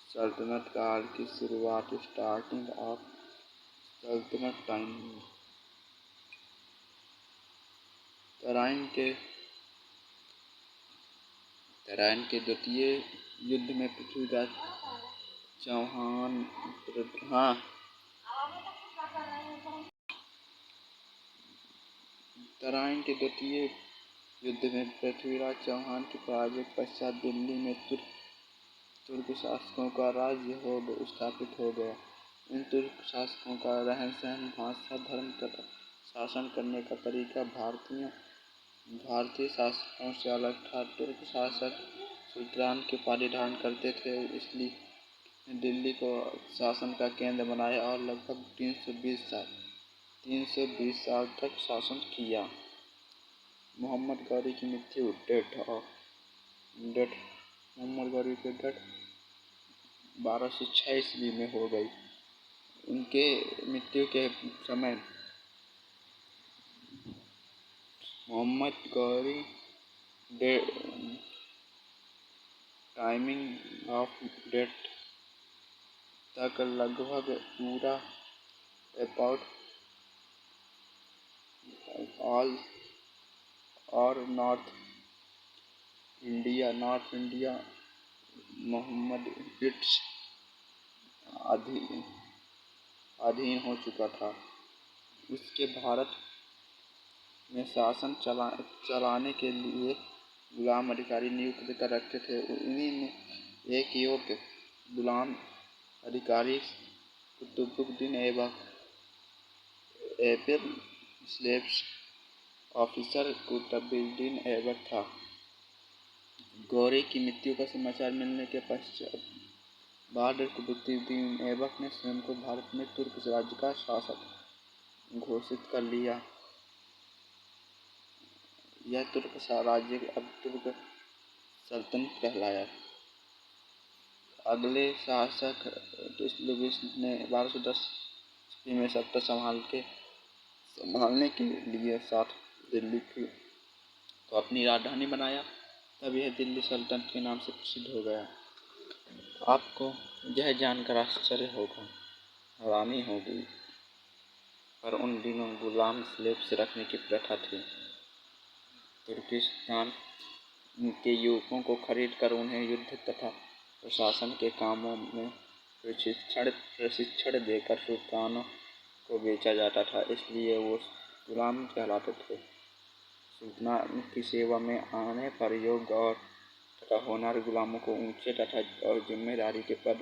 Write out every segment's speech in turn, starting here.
सल्तनत काल की शुरुआत स्टार्टिंग ऑफ सल्तनत टाइम। तराइन के द्वितीय युद्ध में पृथ्वीराज चौहान तराइन के द्वितीय युद्ध में पृथ्वीराज चौहान के पराजय के पश्चात दिल्ली में तुर्क शासकों का राज्य स्थापित हो गया। इन तुर्क शासकों का रहन सहन, भाषा, धर्म तथा शासन करने का तरीका भारतीय शासकों से अलग था। तुर्क शासक सुल्तान की उपाधि धारण करते थे, इसलिए दिल्ली को शासन का केंद्र बनाया और लगभग 320 साल तक शासन किया। मोहम्मद गौरी की मृत्यु मोहम्मद गौरी की डेथ 1206 ईस्वी में हो गई। उनके मृत्यु के समय Mohammad Ghori timing of death तक लगभग पूरा अबाउट ऑल और नॉर्थ इंडिया मोहम्मद ब्रिटिश अधीन हो चुका था। उसके भारत में शासन चलाने के लिए गुलाम अधिकारी नियुक्त कर रखे थे। इन्हीं में एक योग्य गुलाम अधिकारी Qutubuddin Aibak able slaves officer Qutubuddin Aibak था। गौरी की मृत्यु का समाचार मिलने के पश्चात बहादुर कुतुबुद्दीन ऐबक ने स्वयं को भारत में तुर्क राज्य का शासक घोषित कर लिया। यह तुर्क राज्य अब तुर्क सल्तनत कहलाया। अगले शासक तुगलक ने 1210 ईस्वी में सत्ता संभालने के लिए साथ दिल्ली को अपनी राजधानी बनाया। तब यह दिल्ली सल्तनत के नाम से प्रसिद्ध हो गया। आपको यह जानकर आश्चर्य होगा, हैरानी होगी, पर उन दिनों गुलाम स्लेव्स रखने की प्रथा थी। तुर्किस्तान के युवकों को खरीद कर उन्हें युद्ध तथा प्रशासन के कामों में प्रशिक्षण देकर सुल्तानों को बेचा जाता था, इसलिए वो गुलाम कहलाते थे। सुल्तान की सेवा में आने पर योग्य तथा होनहार गुलामों को ऊंचे तथा और जिम्मेदारी के पद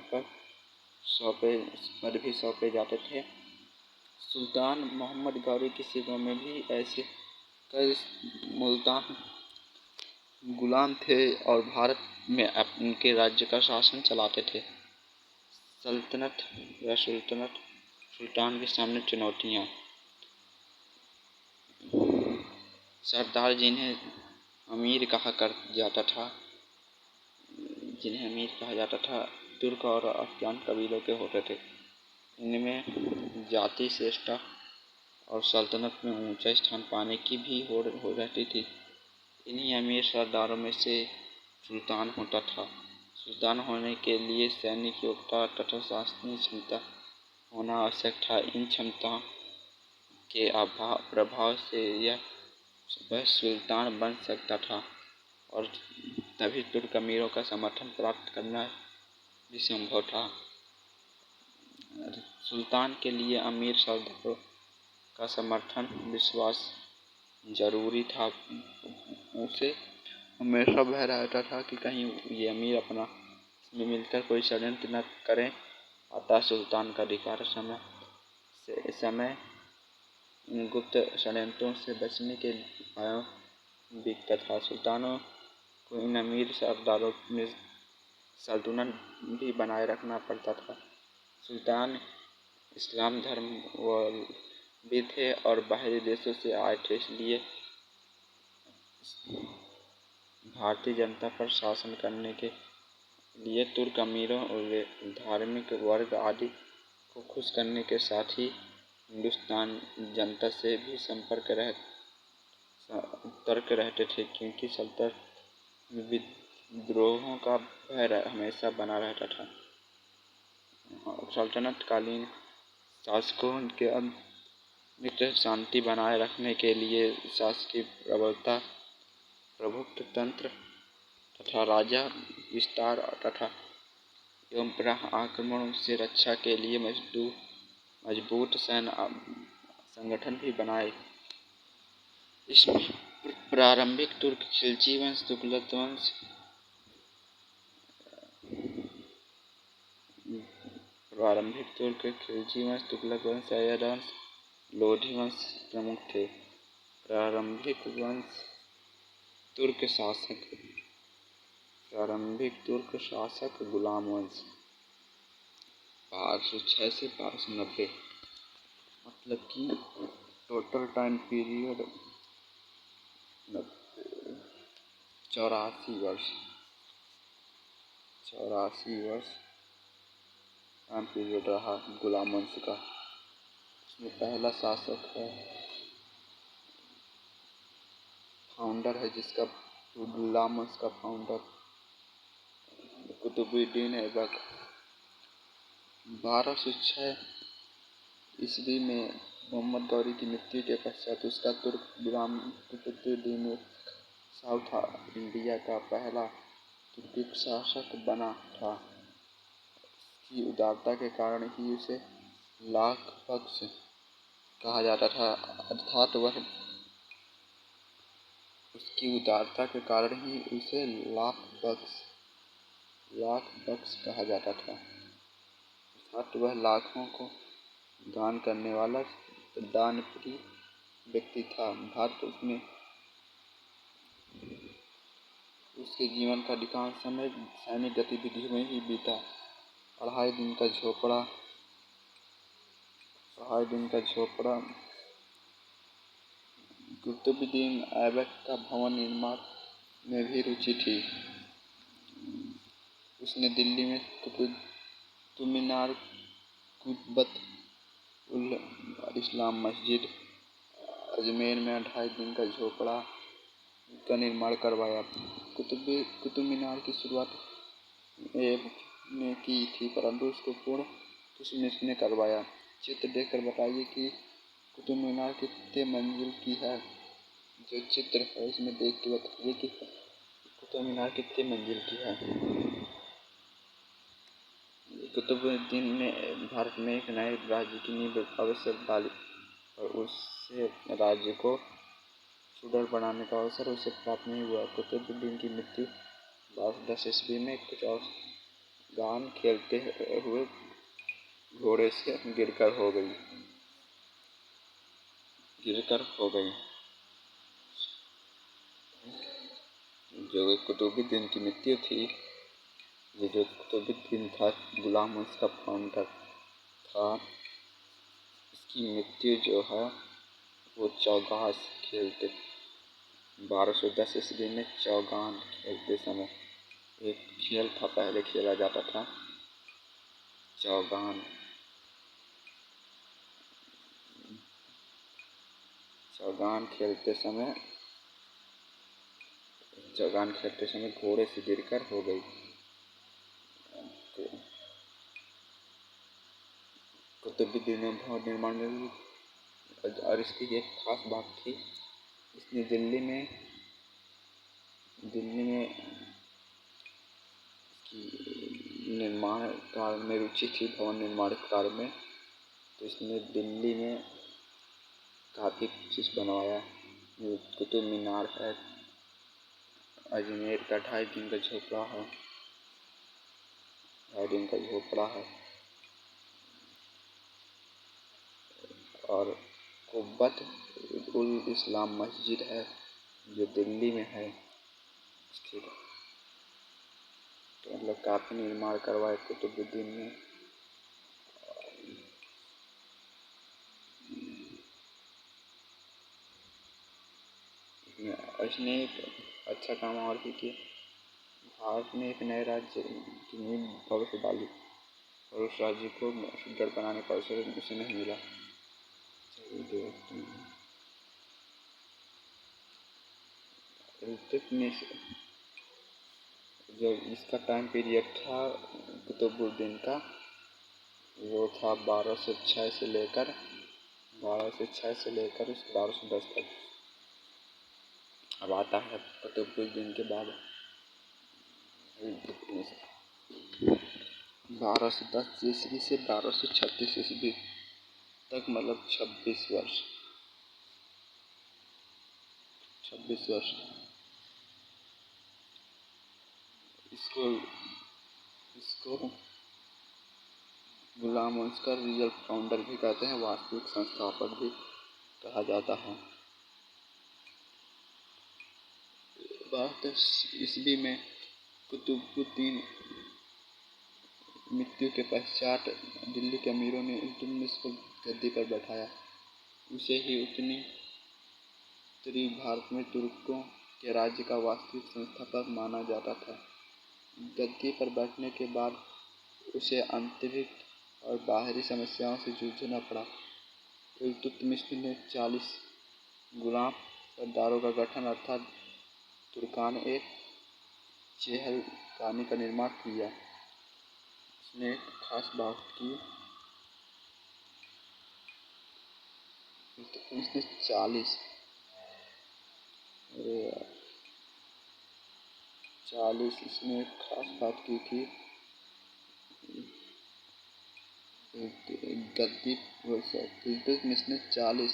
भी सौंपे जाते थे। सुल्तान मोहम्मद गौरी की सेवा में भी ऐसे कई मुल्तान गुलाम थे और भारत में उनके राज्य का शासन चलाते थे। सुल्तान के सामने चुनौतियाँ। सरदार जिन्हें अमीर कहा जाता था तुर्क और अफगान कबीलों के होते थे। इनमें जाति श्रेष्ठता और सल्तनत में ऊंचा स्थान पाने की भी हो रहती थी। इन्हीं अमीर सरदारों में से सुल्तान होता था। सुल्तान होने के लिए सैनिक योग्यता तथा शासकीय क्षमता होना आवश्यक था। इन क्षमताओं के प्रभाव से वह सुल्तान बन सकता था और तभी तुर्क अमीरों का समर्थन प्राप्त करना भी संभव था। सुल्तान के लिए अमीर सरदारों का समर्थन विश्वास जरूरी था। उसे हमेशा भय रहता था कि कहीं ये अमीर अपना में मिलकर कोई षड्यंत्र न करें। अतः सुल्तान का अधिकार समय गुप्त षड्यंत्रों से बचने के उपायों बीतता था। सुल्तानों को इन अमीर सरदारों में सल्तनत भी बनाए रखना पड़ता था। सुल्तान इस्लाम धर्मावलंबी थे और बाहरी देशों से आए थे, इसलिए भारतीय जनता पर शासन करने के लिए तुर्क अमीरों और धार्मिक वर्ग आदि को खुश करने के साथ ही हिंदुस्तान जनता से भी सतर्क रहते थे, क्योंकि सल्तनत में विद्रोहों का भय हमेशा बना रहता था। सल्तनत कालीन शासकों के अंदर शांति बनाए रखने के लिए शासकीय प्रबलता, प्रभुत्व तंत्र तथा राजा विस्तार तथा एवं आक्रमणों से रक्षा के लिए मजबूत सैन्य संगठन भी बनाए। इसमें प्रारंभिक तुर्क खिलजी वंश, तुगलक वंश, अय्यद वंश, लोधी वंश प्रमुख थे। प्रारंभिक तुर्क शासक गुलाम वंश 1206 से 1290, मतलब कि टोटल टाइम पीरियड 84 वर्ष टाइम पीरियड रहा गुलाम वंश का। इसमें पहला शासक है, फाउंडर है, जिसका गुलाम वंश का फाउंडर कुतुबुद्दीन ऐबक। 1206 ईस्वी में मोहम्मद गौरी की मृत्यु के पश्चात उसका तुर्क गुलाम कुतुबुद्दीन साउथ इंडिया का पहला तुर्किक शासक बना था। उसकी उदारता के कारण ही उसे लाख बख्श कहा जाता था, अर्थात वह उसकी उदारता के कारण ही उसे लाख बख्श कहा जाता था, अर्थात वह लाखों को दान करने वाला दानप्रिय व्यक्ति था। भारत उसमें उसके जीवन का अधिकांश समय सैनिक गतिविधियों में ही बीता। अढ़ाई दिन का झोपड़ा कुतुबुद्दीन ऐबक का भवन निर्माण में भी रुचि थी। उसने दिल्ली में कुतुब मीनार, कुतुब उल इस्लाम मस्जिद, अजमेर में 2.5 दिन का झोपड़ा का निर्माण करवाया। कुतुब मीनार की शुरुआत ऐबक ने की थी, परंतु उसको पूर्ण तुतमिश ने करवाया। चित्र देखकर बताइए कि कुतुब मीनार कितने मंजिल की है। जो चित्र है उसमें देख के बताइए कि कुतुब मीनार कितने मंजिल की है। कुतुबुद्दीन ने भारत में एक नए राज्य की नींव अवश्य डाली और उससे राज्य को सुदृढ़ बनाने का अवसर उसे प्राप्त नहीं हुआ। कुतुबुद्दीन की मृत्यु 1210 ईस्वी में कुछ गान खेलते हुए घोड़े से गिरकर हो गई। जो कुतुबुद्दीन की मृत्यु थी, ये जो कुतुबुद्दीन था गुलाम वंश का फाउंडर था, इसकी मृत्यु जो है वो चौगास खेलते 1210 ईस्वी में चौगान खेलते समय एक खेल था, पहले खेला जाता था चौगान। चौगान खेलते समय घोड़े से गिरकर हो गई। कुतुबुद्दीन ने भवन निर्माण में, और इसकी एक खास बात थी, इसने दिल्ली में निर्माण कार्य में रुचि थी, भवन निर्माण कार्य में, तो इसने दिल्ली में काफ़ी चीज़ बनवाया। कुतुब मीनार है, अजमेर का 2.5 दिन का झोपड़ा है, और कुतुब उल इस्लाम मस्जिद है जो दिल्ली में है स्थित। तो मतलब काफ़ी निर्माण करवाए कुतुबुद्दीन ने। इसने एक अच्छा काम और भी किया, भारत में एक नए राज्य की नींव भविष्य डाली और उस राज्य को सुदृढ़ बनाने का अवसर उसे नहीं मिला। इल्तुतमिश जो इसका टाइम पीरियड था कुतुबुद्दीन का वो था 1206 से लेकर 1210 तक। अब आता है कुछ दिन के बाद 1210 ईस्वी से 1236 ईस्वी तक, मतलब 26 वर्ष। इसको इसको गुलाम वंश का रियल फाउंडर भी कहते हैं, वास्तविक संस्थापक भी कहा जाता है। 1210 ईस्वी में कुतुबुद्दीन मृत्यु के पश्चात दिल्ली के अमीरों ने इल्तुतमिश को गद्दी पर बैठाया। उसे ही उत्तरी भारत में तुर्कों के राज्य का वास्तविक संस्थापक माना जाता था। गद्दी पर बैठने के बाद उसे आंतरिक और बाहरी समस्याओं से जूझना पड़ा। इल्तुतमिश ने 40 गुलाम सरदारों का गठन अर्थात तुर्कान-ए चेहलगानी का निर्माण किया। उसने एक खास बात की। इल्तुतमिश ने 40 इसने एक खास बात की थी। गद्दी इल्तुतमिश ने 40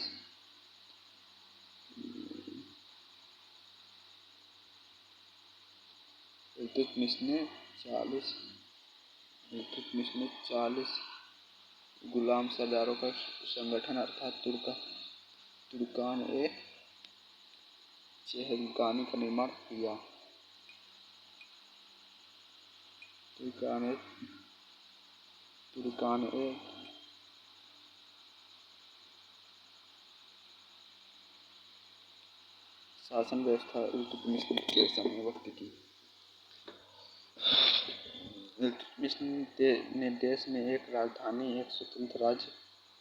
इल्तुतमिश ने 40 गुलाम सरदारों का संगठन अर्थात तुर्कान-ए चेहलगानी का निर्माण किया। तुर्कान-ए शासन व्यवस्था इल्तुतमिश के समय वक्त की। इल्तुतमिश ने देश में एक राजधानी, एक स्वतंत्र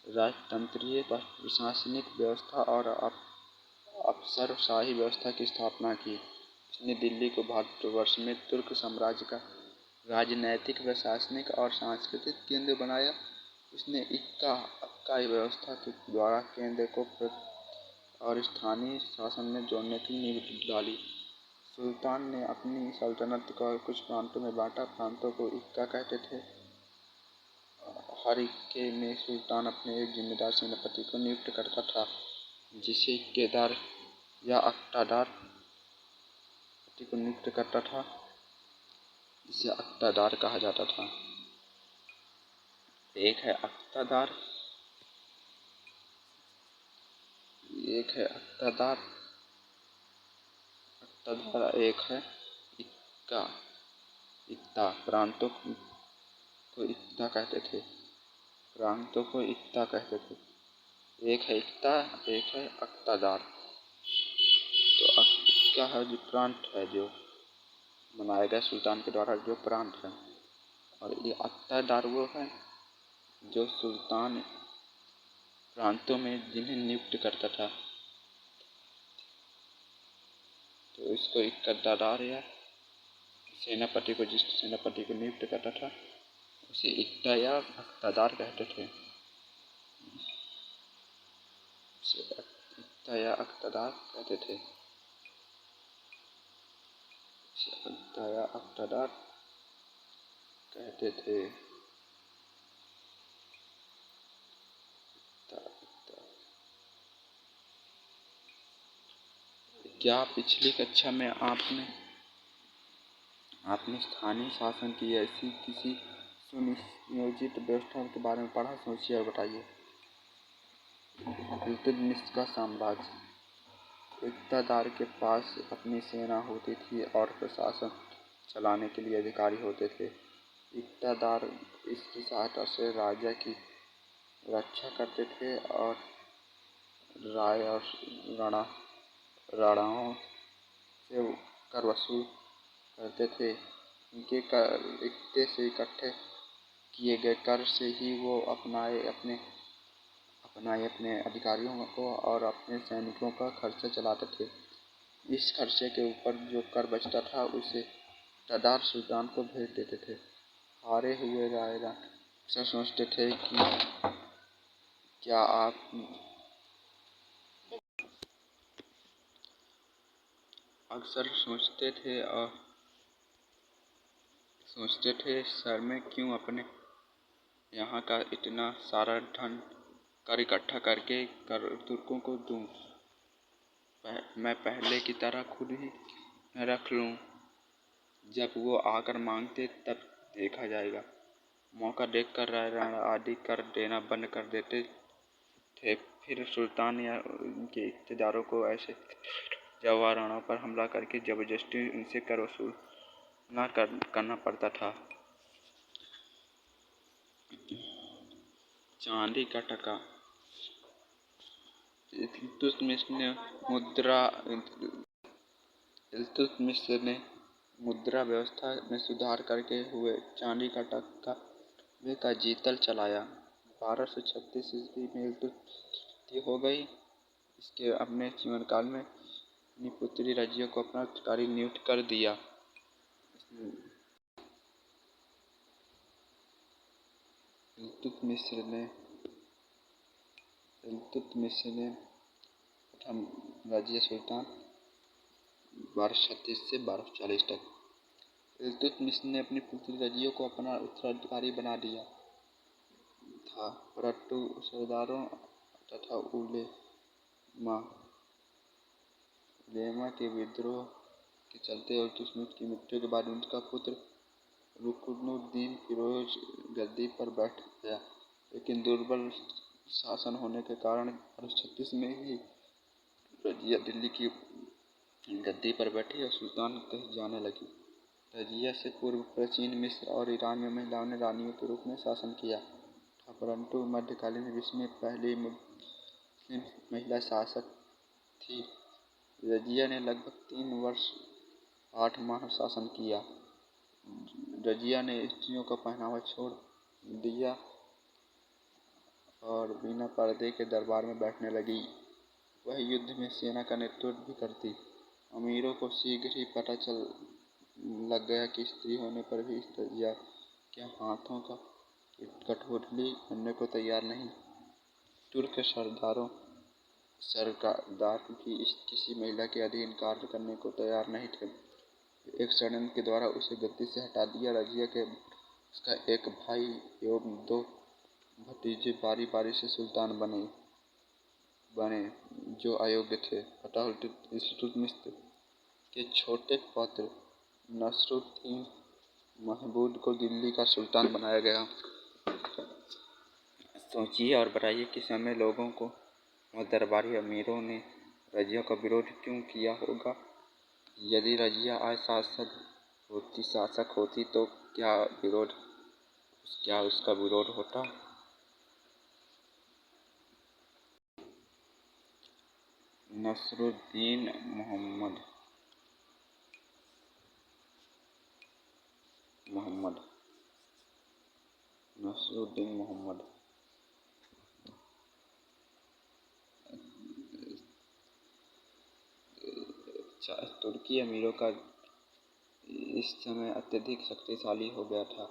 राजतंत्रीय प्रशासनिक व्यवस्था और अफसरशाही व्यवस्था की स्थापना की। उसने दिल्ली को भारतवर्ष में तुर्क साम्राज्य का राजनैतिक, प्रशासनिक और सांस्कृतिक केंद्र बनाया। उसने इक्का व्यवस्था के द्वारा केंद्र को और स्थानीय शासन में जोड़ने की नींव डाली। सुल्तान ने अपनी सल्तनत को कुछ प्रांतों में बांटा। प्रांतों को इक्का कहते थे। हर इक्के में सुल्तान अपने एक जिम्मेदार सेनापति को नियुक्त करता था, जिसे इक्केदार या अक्तादार कहा जाता था। एक है अक्तादार, एक है इक्ता। प्रांतों को इक्ता कहते थे। एक है इक्ता, एक है अक्तादार। तो इक्का है जो प्रांत है, जो बनाया गया सुल्तान के द्वारा, जो प्रांत है। और ये अक्तादार वो है जो सुल्तान प्रांतों में जिन्हें नियुक्त करता था। तो इसको इक्तादार या जिस सेनापति को नियुक्त करता था उसे इक्ता या अक्तादार कहते थे। क्या पिछली कक्षा में आपने स्थानीय शासन की ऐसी किसी सुनियोजित व्यवस्था के बारे में पढ़ा? सोचिए और बताइए। इल्तुतमिश का साम्राज्य। इक्तादार के पास अपनी सेना होती थी और प्रशासन चलाने के लिए अधिकारी होते थे। इक्तादार इसकी सहायता से राजा की रक्षा करते थे और राय और राणाओं से कर वसूल करते थे। इनके इक्ते से इकट्ठे किए गए कर से ही वो अपनाए अपने अधिकारियों को और अपने सैनिकों का खर्चा चलाते थे। इस खर्चे के ऊपर जो कर बचता था उसे इक्तादार सुल्तान को भेज देते थे। हारे हुए अक्सर सोचते थे कि क्या आप अक्सर सोचते थे शहर में क्यों अपने यहाँ का इतना सारा धन कर इकट्ठा करके तुर्कों को दूँ। मैं पहले की तरह खुद ही रख लूँ। जब वो आकर मांगते तब देखा जाएगा। मौका देखकर राय आदि कर देना बंद कर देते थे। फिर सुल्तान या उनके इक़्तिदारों को ऐसे जवाहरानों पर हमला करके जबरदस्ती उनसे कर वसूलना करना पड़ता था। चांदी का टका। इल्तुतमिश ने मुद्रा व्यवस्था में सुधार करके हुए चांदी का टका का जीतल चलाया। 1236 ईस्वी में इल्तुतमिश हो गई। इसके अपने जीवन काल में अपनी पुत्री रजिया को अपना उत्तराधिकारी नियुक्त कर दिया। इल्तुतमिश ने प्रथम रजिया सुल्तान 1236 से 1240 तक। इल्तुतमिश ने अपनी पुत्री रजिया को अपना उत्तराधिकारी बना दिया था, परंतु सरदारों तथा उलेमा के विद्रोह के चलते इल्तुतमिश की मृत्यु के बाद उनका पुत्र रुकनुद्दीन फिरोज गद्दी पर बैठ गया, लेकिन दुर्बल शासन होने के कारण 1236 में ही रजिया दिल्ली की गद्दी पर बैठी और सुल्तान कही जाने लगी। रजिया से पूर्व प्राचीन मिस्र और ईरान में महिलाओं ने रानियों के रूप में शासन किया था, परंतु मध्यकालीन विश्व में पहली मुस्लिम महिला शासक थी। रजिया ने लगभग 3 वर्ष 8 माह शासन किया। रजिया ने स्त्रियों का पहनावा छोड़ दिया और बिना पर्दे के दरबार में बैठने लगी। वह युद्ध में सेना का नेतृत्व भी करती। अमीरों को शीघ्र ही पता लग गया कि स्त्री होने पर भी रजिया के हाथों का कठपुतली बनने को तैयार नहीं। तुर्क सरदार भी किसी महिला के अधीन कार्य करने को तैयार नहीं थे। एक षड्यंत्र के द्वारा उसे गद्दी से हटा दिया। रजिया के उसका एक भाई एवं 2 भतीजे बारी बारी से सुल्तान बने जो अयोग्य थे। अतः इल्तुतमिश के छोटे पुत्र नसरुद्दीन महमूद को दिल्ली का सुल्तान बनाया गया। सोचिए और बताइए कि समय लोगों को और दरबारी अमीरों ने रजिया का विरोध क्यों किया होगा। यदि रजिया आज शासक होती तो क्या उसका विरोध होता। नसरुद्दीन मोहम्मद तुर्की अमीरों का इस समय अत्यधिक शक्तिशाली हो गया था।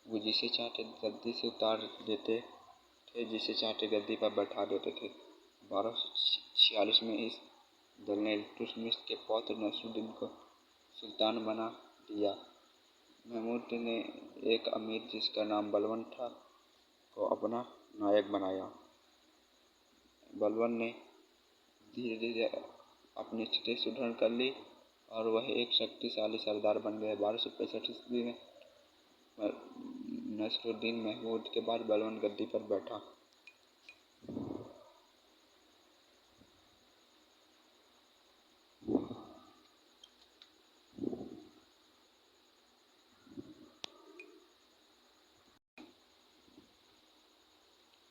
वो जिसे चाहते गद्दी से उतार देते थे, जिसे चाहते गद्दी पर बैठा देते थे। 1246 में इस दल ने इल्तुतमिश के पौत्र नसरुद्दीन को सुल्तान बना दिया। महमूद ने एक अमीर जिसका नाम बलबन था को अपना नायक बनाया। बलबन ने धीरे धीरे अपनी स्थिति सुदृढ़ कर ली और वह एक शक्तिशाली सरदार बन गया। 1265 ईस्वी में नसरुद्दीन महमूद के बाद बलबन गद्दी पर बैठा।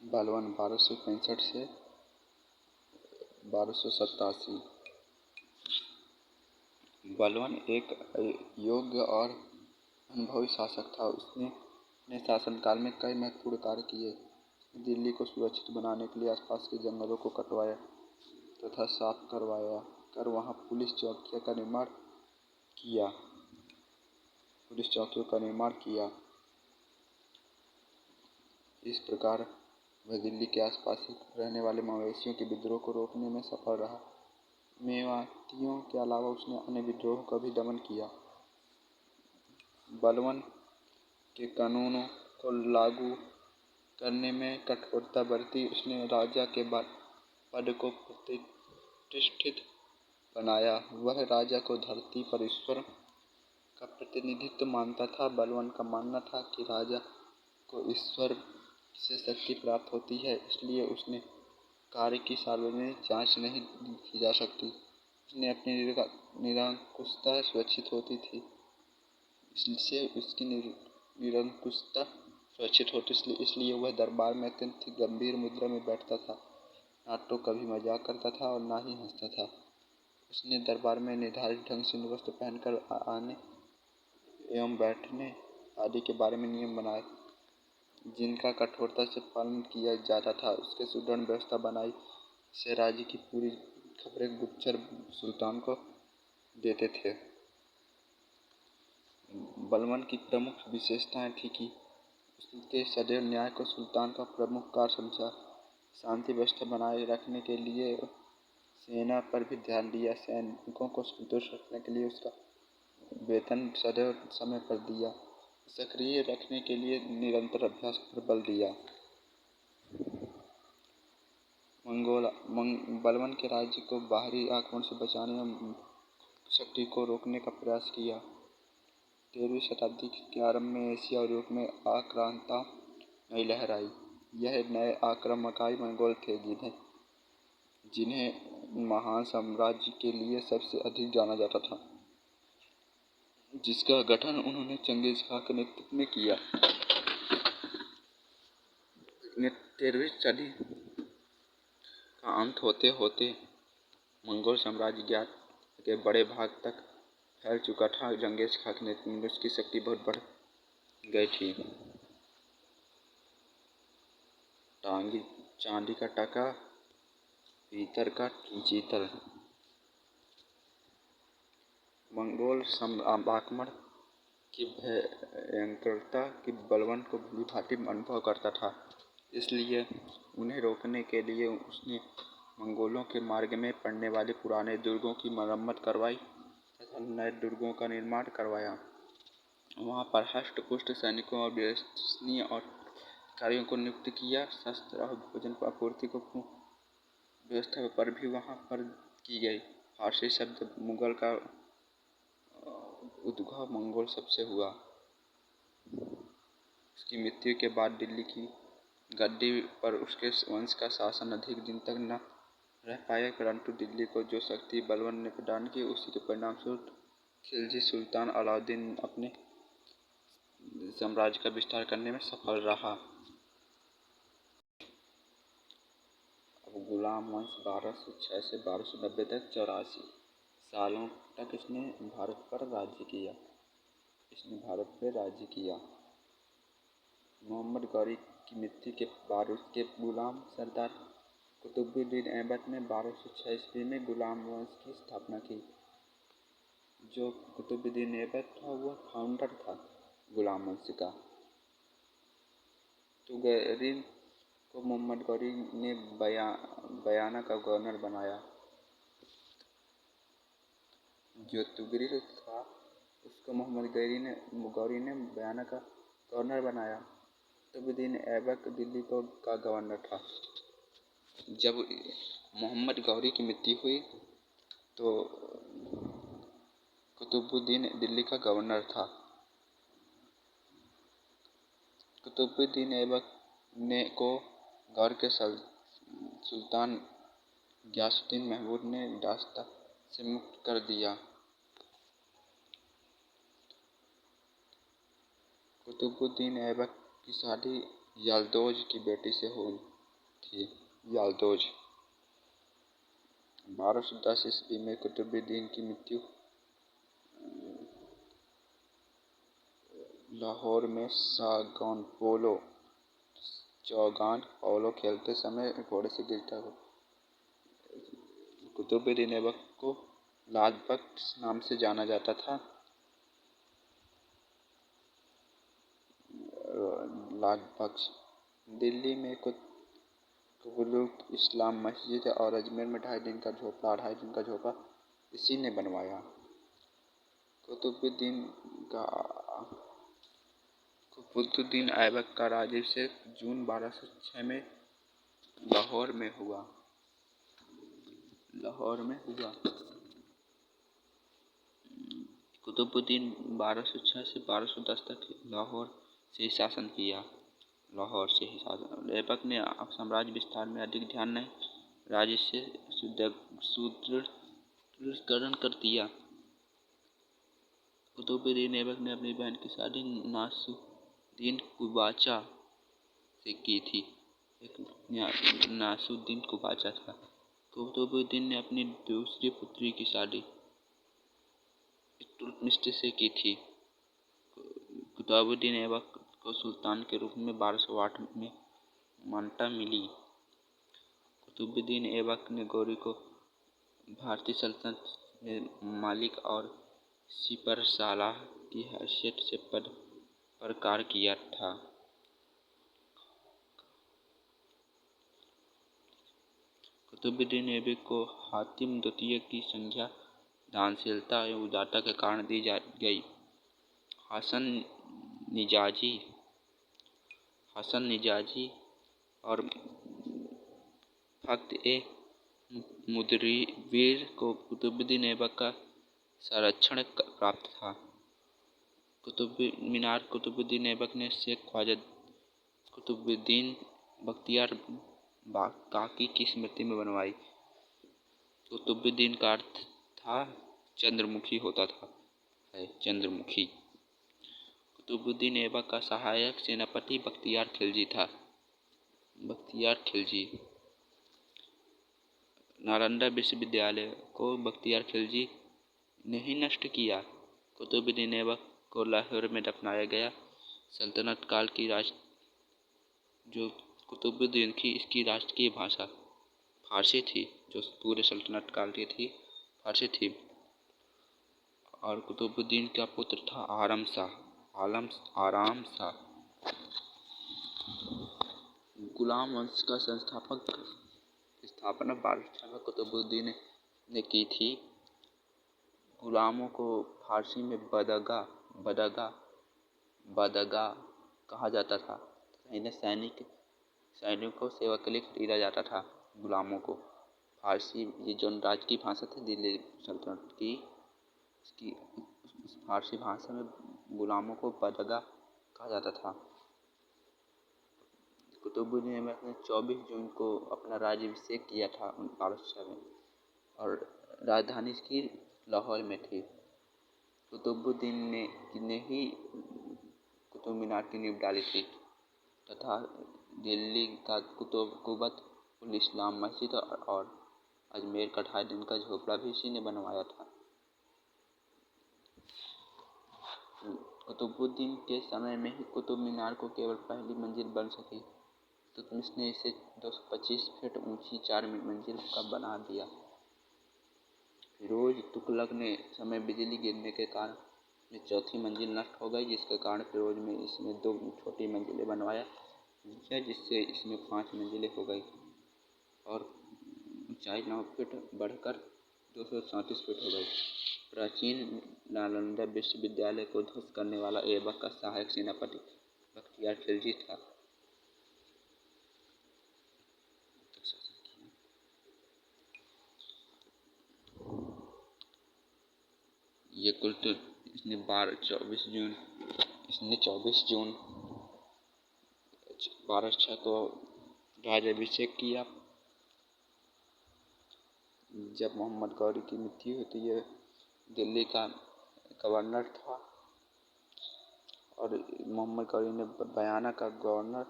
बलबन 1265 से 1287। बलबन एक योग्य और अनुभवी शासक था। उसने अपने शासनकाल में कई महत्वपूर्ण कार्य किए। दिल्ली को सुरक्षित बनाने के लिए आसपास के जंगलों को कटवाया तथा साफ करवाया कर वहां पुलिस चौकियों का निर्माण किया। इस प्रकार वह दिल्ली के आसपास रहने वाले मवेशियों के विद्रोह को रोकने में सफल रहा। मेवातियों के अलावा उसने अन्य विद्रोहों का भी दमन किया। बलवन के कानूनों को लागू करने में कठोरता बरती। उसने राजा के पद को प्रतिष्ठित बनाया। वह राजा को धरती पर ईश्वर का प्रतिनिधित्व मानता था। बलवन का मानना था कि राजा को ईश्वर से शक्ति प्राप्त होती है, इसलिए उसने कार्य की सार्वजनिक जांच नहीं की जा सकती। उसने अपनी निरंकुशता सुरक्षित होती थी, इसलिए उसकी निरंकुशता सुरक्षित होती इसलिए वह दरबार में अत्यंत गंभीर मुद्रा में बैठता था। ना तो कभी मजाक करता था और ना ही हंसता था। उसने दरबार में निर्धारित ढंग से वस्त्र पहनकर आने एवं बैठने आदि के बारे में नियम बनाए, जिनका कठोरता से पालन किया जाता था। उसके सुदृढ़ व्यवस्था बनाई से राज्य की पूरी खबरें गुप्तचर सुल्तान को देते थे। बलवन की प्रमुख विशेषताएं थी कि उसने सदैव न्याय को सुल्तान का प्रमुख कार्य समझा। शांति व्यवस्था बनाए रखने के लिए सेना पर भी ध्यान दिया। सैनिकों को संतुष्ट रखने के लिए उसका वेतन सदैव समय पर दिया। सक्रिय रखने के लिए निरंतर अभ्यास पर बल दिया। बलवन के राज्य को बाहरी आक्रमण से बचाने एवं शक्ति को रोकने का प्रयास किया। 13वीं शताब्दी के आरंभ में एशिया और यूरोप में आक्रांता नई लहर आई। यह नए आक्रमणकारी मंगोल थे, जिन्हें महान साम्राज्य के लिए सबसे अधिक जाना जाता था, जिसका गठन उन्होंने चंगेज खां के नेतृत्व में किया। 13वीं सदी का अंत होते होते मंगोल साम्राज्य ज्ञात के बड़े भाग तक फैल चुका था। चंगेज खां के नेतृत्व में उसकी शक्ति बहुत बढ़ गई थी। चांदी का टका, पीतल का चीतल। मंगोल आक्रमण की भयंकरता की बलवन को भली-भांति अनुभव करता था, इसलिए उन्हें रोकने के लिए उसने मंगोलों के मार्ग में पड़ने वाले पुराने दुर्गों की मरम्मत करवाई तथा नए दुर्गों का निर्माण करवाया। वहाँ पर हष्ट-पुष्ट सैनिकों और विश्वसनीय अधिकारियों को नियुक्त किया। शस्त्र और भोजन आपूर्ति को व्यवस्था पर भी वहाँ पर की गई। फारसी शब्द मुगल का उद्भव मंगोल शब्द से हुआ। उसकी मृत्यु के बाद दिल्ली की गद्दी पर उसके वंश का शासन अधिक दिन तक न रह पाया, परंतु दिल्ली को जो शक्ति बलवन ने प्रदान की, उसी के परिणामस्वरूप खिलजी सुल्तान अलाउद्दीन अपने साम्राज्य का विस्तार करने में सफल रहा। अब गुलाम वंश 1206 से 1290 तक 84 सालों तक इसने भारत पर राज्य किया। मोहम्मद गौरी की मृत्यु के बाद उसके गुलाम सरदार कुतुबुद्दीन ऐबक ने 1206 ईस्वी में गुलाम वंश की स्थापना की। जो कुतुबुद्दीन ऐबक था वह फाउंडर था गुलाम वंश का। तुगरीन को मोहम्मद गौरी ने बयाना का गवर्नर बनाया। जो तुगरीन था उसको मोहम्मद गौरी ने बयाना का गवर्नर बनाया। कुतुबुद्दीन ऐबक दिल्ली का गवर्नर था। जब मोहम्मद गौरी की मृत्यु हुई तो कुतुबुद्दीन दिल्ली का गवर्नर था। कुतुबुद्दीन ऐबक को गौर के सुल्तान गियासुद्दीन महमूद ने दासता से मुक्त कर दिया। कुतुबुद्दीन ऐबक की शादी यल्दौज की बेटी से हुई थी। यल्दौज 1210 ईस्वी में कुतुबुद्दीन की मृत्यु लाहौर में चौगान पोलो खेलते समय घोड़े से गिरता हुआ। कुतुबुद्दीन ऐबक को लाल बख्श नाम से जाना जाता था। लाल बख्श दिल्ली में कुतुबुल इस्लाम मस्जिद और अजमेर में 2.5 दिन का झोपड़ा इसी ने बनवाया। कुतुबुद्दीन का कुतुबुद्दीन ऐबक का राज्याभिषेक जून 1206 में लाहौर में हुआ। कुतुबुद्दीन 1206 से 1210 तक लाहौर से शासन किया। ऐबक ने साम्राज्य विस्तार में अधिक ध्यान नहीं, राज्य से सुदृढ़ीकरण कर दिया। कुतुबुद्दीन ऐबक ने अपनी बहन की शादी नासुद्दीन कुबाचा से की थी। नासुद्दीन कुबाचा था। कुतुबुद्दीन ने अपनी दूसरी पुत्री की शादी इल्तुतमिश से की थी। कुतुबुद्दीन ऐबक को सुल्तान के रूप में 1208 में मान्यता मिली। कुतुबुद्दीन ऐबक ने गौरी को भारतीय सल्तनत में मालिक और सिपहसालार की हैसियत से पद बरकरार किया था। कुतुबुद्दीन ऐबक को हातिम द्वितीय की संज्ञा दानशीलता एवं उदारता के कारण दी गई। हसन निजाजी और फ़ख्त-ए-मुदव्विर को कुतुबुद्दीन ऐबक का संरक्षण प्राप्त था। कुतुब मीनार कुतुबुद्दीन ऐबक ने शेख ख्वाजा कुतुबुद्दीन बख्तियार काकी की स्मृति में बनवाई। कुतुबुद्दीन का अर्थ था चंद्रमुखी होता है। कुतुबुद्दीन ऐबक का सहायक सेनापति बख्तियार खिलजी था। नालंदा विश्वविद्यालय को बख्तियार खिलजी ने ही नष्ट किया। कुतुबुद्दीन ऐबक को लाहौर में दफनाया गया। सल्तनत काल की जो कुतुबुद्दीन की इसकी राष्ट्रीय भाषा फारसी थी, जो पूरे सल्तनत काल की थी फारसी थी। और कुतुबुद्दीन का पुत्र था आराम शाह। गुलाम वंश का स्थापना 1206 में कुतुबुद्दीन ने की थी। गुलामों को फारसी में बदगा कहा जाता था। इन्हें सैनिकों को सेवा के लिए खरीदा जाता था। गुलामों को फारसी, ये जो राज्य की भाषा थी दिल्ली सल्तनत की, इसकी फारसी भाषा में गुलामों को बदगा कहा जाता था। कुतुबुद्दीन ऐबक ने 24 जून को अपना राज्याभिषेक किया था 1206 में और राजधानी इसकी लाहौर में थी। कुतुबुद्दीन ने ही कुतुब मीनार की नींव डाली थी तथा दिल्ली का कुतुबुल इस्लाम मस्जिद और अजमेर का 2.5 दिन का झोपड़ा भी इसी ने बनवाया था। कुतुबुद्दीन के समय में ही कुतुब मीनार को केवल पहली मंजिल बन सकी। इल्तुतमिश ने इसे 225 फीट ऊंची 4 मंजिल का बना दिया। फिरोज तुगलक ने समय बिजली गिरने के कारण चौथी मंजिल नष्ट हो गई, जिसके कारण फिरोज में इसमें 2 छोटी मंजिलें बनवाया, जिससे इसमें 5 मंजिलें हो गई और ऊंचाई 9 फीट बढ़कर 234 फीट हो गई। प्राचीन नालंदा विश्वविद्यालय को ध्वस्त करने वाला ऐबक का सहायक सेनापति बख्तियार खिलजी था। ये कुल तो इसने 24 जून 1206 को राज्याभिषेक किया। जब मोहम्मद गौरी की मृत्यु हुई, ये दिल्ली का गवर्नर था और मोहम्मद गौरी ने बयाना का गवर्नर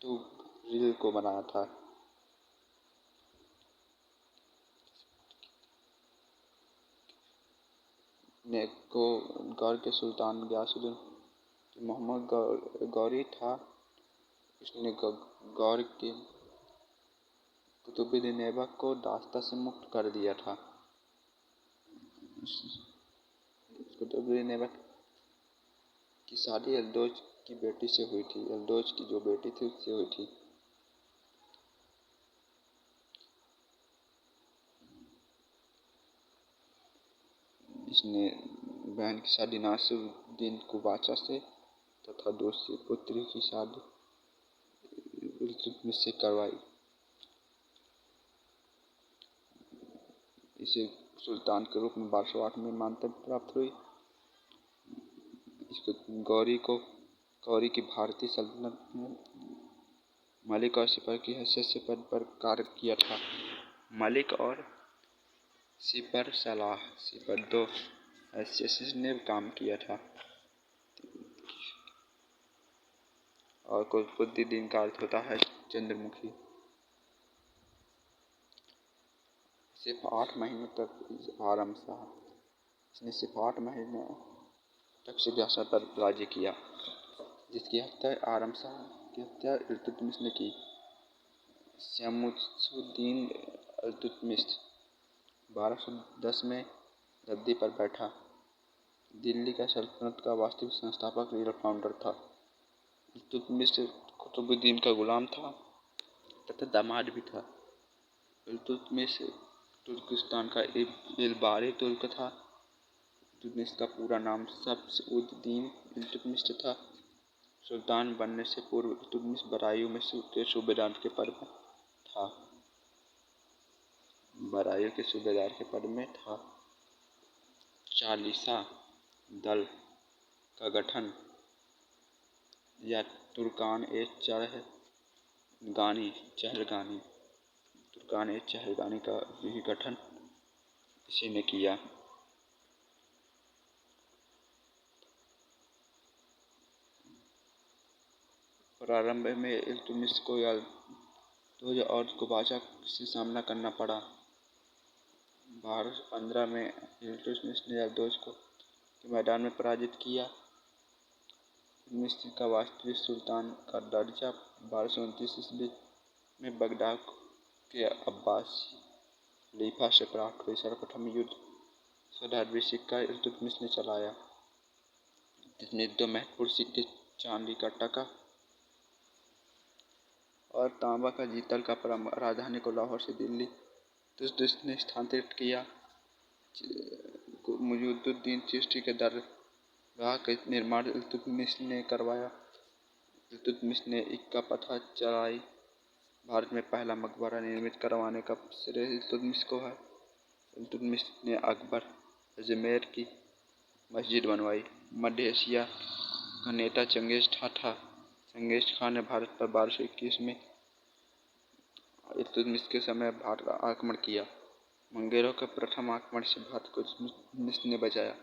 तुगरिल को बनाया था। गौर के सुल्तान गयासुद्दीन मोहम्मद गौरी था, उसने गौर के कुतुबुद्दीन ऐबक को दास्ता से मुक्त कर दिया था। कुतुबुद्दीन ऐबक की शादी की बेटी से हुई थी, यल्दोज की जो बेटी थी उससे हुई थी। इसने बहन की शादी नासिरुद्दीन कुबाचा से तथा दूसरी पुत्री की शादी इल्तुतमिश से करवाई। इसे सुल्तान के रूप में 1208 में मान्यता प्राप्त हुई। इसको गौरी की भारतीय सल्तनत में मलिक और सिपर की हैसियत से पद पर कार्य किया था। मलिक और सिपर सलाह सिपर दो हैसियत ने काम किया था। और कुतुबुद्दीन का अर्थ होता है चंद्रमुखी। सिर्फ 8 महीनों तक आराम शाह इसने सिर्फ 8 महीने तक सिंहासन पर राज्य किया, जिसकी हत्या आराम शाह की हत्या इल्तुतमिश ने की। शमसुद्दीन इल्तुतमिश 1210 में गद्दी पर बैठा। दिल्ली का सल्तनत का वास्तविक संस्थापक रियल फाउंडर था। इल्तुतमिश कुतुबुद्दीन का गुलाम था तथा दामाद भी था। इल्तुतमिश तुर्किस्तान का इल्बारी तुर्क था। इल्तुतमिश का पूरा नाम शम्स-उद-दीन इल्तुतमिश था। सुल्तान बनने से पूर्व इल्तुतमिश बरायूं के सूबेदार के पद में था। बरायूं के सूबेदार के पद में था। चालीसा दल का गठन या तुर्कान-ए-चहलगानी का भी गठन इसी ने किया। प्रारंभ में इल्तुतमिश को यल्दोज और कुबाचा से सामना करना पड़ा। 1215 में इल्तुतमिश ने यल्दोज को के मैदान में पराजित किया। इल्तुतमिश का वास्तविक सुल्तान का दर्जा 1229 ईस्वी में बगदाद के अब्बासी खलीफा से प्राप्त हुई। सर्वप्रथम युद्ध 17वीं सिक्का इल्तुतमिश ने चलाया, जिसमें 2 महत्वपूर्ण सिक्के चांदी का टका और तांबा का जीतल का राजधानी को लाहौर से दिल्ली इल्तुतमिश ने स्थानांतरित किया। मुइजुद्दीन चिश्ती के दरगाह का निर्माण इल्तुतमिश ने करवाया। इल्तुतमिश ने इक्का प्रथा चलाई। भारत में पहला मकबरा निर्मित करवाने का श्रेय इल्तुतमिश को है। इल्तुतमिश ने अकबर अजमेर की मस्जिद बनवाई। मध्य एशिया का नेता चंगेज खान था। चंगेज खान ने भारत पर 1221 में इल्तुतमिश के समय भारत का आक्रमण किया। मंगेरों के प्रथम आक्रमण से भारत को इल्तुतमिश ने बचाया।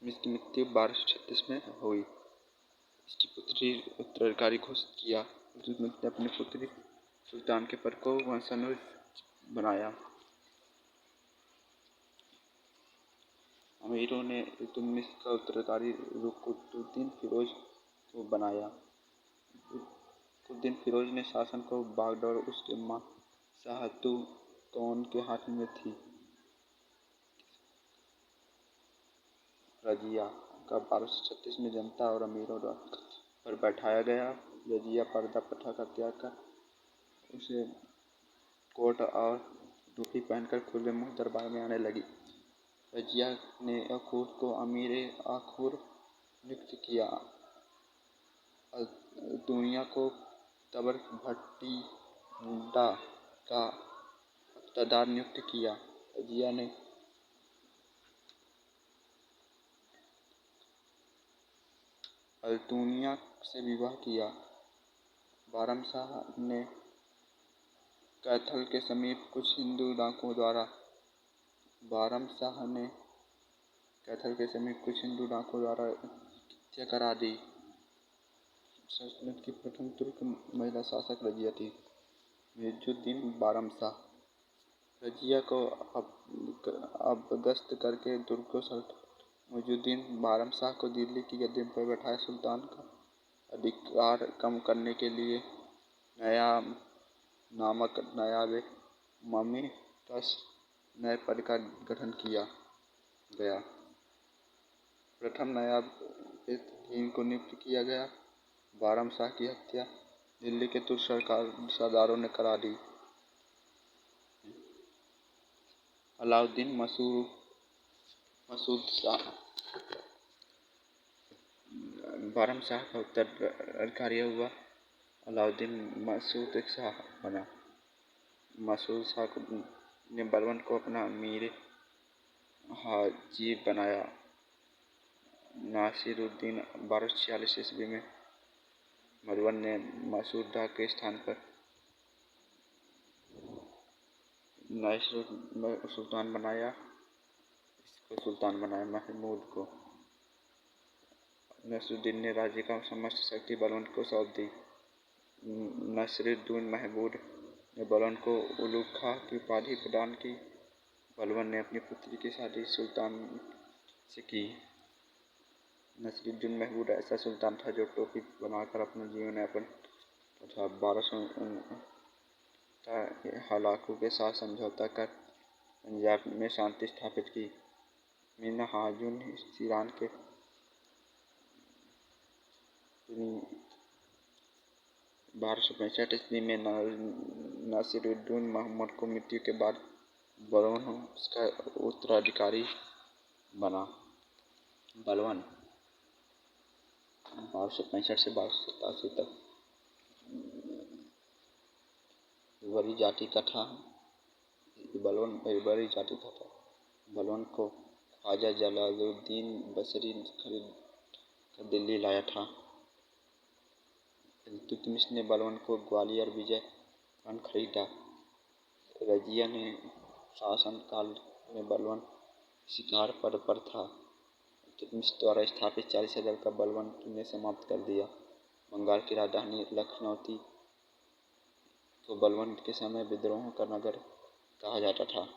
इसकी मृत्यु 1236 में हुई। इसकी पुत्री उत्तराधिकारी घोषित किया। इल्तुतमिश ने अपनी पुत्री सुल्तान के पद को वंशानुज बनाया। अमीरों ने इल्तुतमिश का उत्तराधिकारी रुकुनुद्दीन फिरोज को बनाया। रुकुनुद्दीन फिरोज ने शासन को बागडोर उसके मां शाहतुतौन के हाथ में थी। रजिया का 1236 में जनता और अमीरों पर बैठाया गया। रजिया पर्दा प्रथा का त्याग कर उसे कोट और टोपी पहनकर खुले मुंह दरबार में आने लगी। रजिया ने खुद को अमीर-ए-आखुर नियुक्त किया। अल्तुनिया को तबरभट्टिनडा का इक़्तिदार नियुक्त किया। रजिया ने अल्तुनिया से विवाह किया। बारम शाह ने कैथल के समीप कुछ हिंदू डाकुओं द्वारा हत्या करा दी। सल्तनत की प्रथम तुर्क महिला शासक रजिया थी। मुइजुद्दीन बारम शाह रजिया को अपदस्थ करके तुर्को सल्तनत मुइजुद्दीन बारम शाह को दिल्ली की गद्दी पर बैठाया। सुल्तान का अधिकार कम करने के लिए नायाब-ए-ममीटस नए पद का गठन किया गया। प्रथम नायाब-ए-दीन को नियुक्त किया गया। बारम शाह की हत्या दिल्ली के तुर्क सरदारों ने करा दी। अलाउद्दीन मसूद शाह बारम शाह का उत्तराधिकारी हुआ। अलाउद्दीन मसूद शाह बना। मसूद शाह ने बलबन को अपना अमीर हाजी बनाया। नासिरुद्दीन 1246 ईस्वी में बलबन ने मसूद शाह के स्थान पर नासिरुद्दीन सुल्तान बनाया। महमूद को। नासिरुद्दीन ने राज्य का समस्त शक्ति बलबन को सौंप दी। नासिरुद्दीन महमूद ने बलबन को उलूग खां की उपाधि प्रदान की। बलबन ने अपनी पुत्री की शादी सुल्तान से की। नासिरुद्दीन महमूद ऐसा सुल्तान था जो टोपी बनाकर अपना जीवन यापन तथा 1259 हलाकू के साथ समझौता कर पंजाब में शांति स्थापित की। मीना हाजुन ईरान के 1265 ईस्वी में नासिरुद्दीन महमूद की मृत्यु के बाद बलबन उसका उत्तराधिकारी बना। बलबन 1265 से 1287 तक बड़ी जाति का था। बलबन को ख्वाजा जलालुद्दीन बसरी खरीद कर दिल्ली लाया था। इल्तुतमिश ने बलबन को ग्वालियर विजय कर खरीदा। रजिया ने शासनकाल में बलबन शिकार पर था। इल्तुतमिश द्वारा स्थापित 40,000 का बलबन ने समाप्त कर दिया। बंगाल की राजधानी लखनऊ को बलबन के समय विद्रोह का नगर कहा जाता था।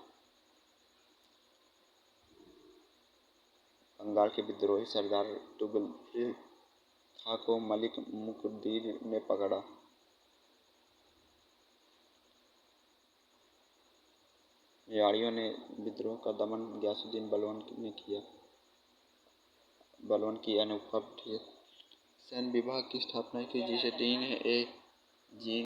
बंगाल के विद्रोही सरदार तुगलक खां को मलिक मुकद्दर ने पकड़ा। मेवाड़ियों ने विद्रोह का दमन गयासुद्दीन बलबन ने किया। बलबन की अनुपलब्धि सैन्य विभाग की स्थापना की जिसे 3 जी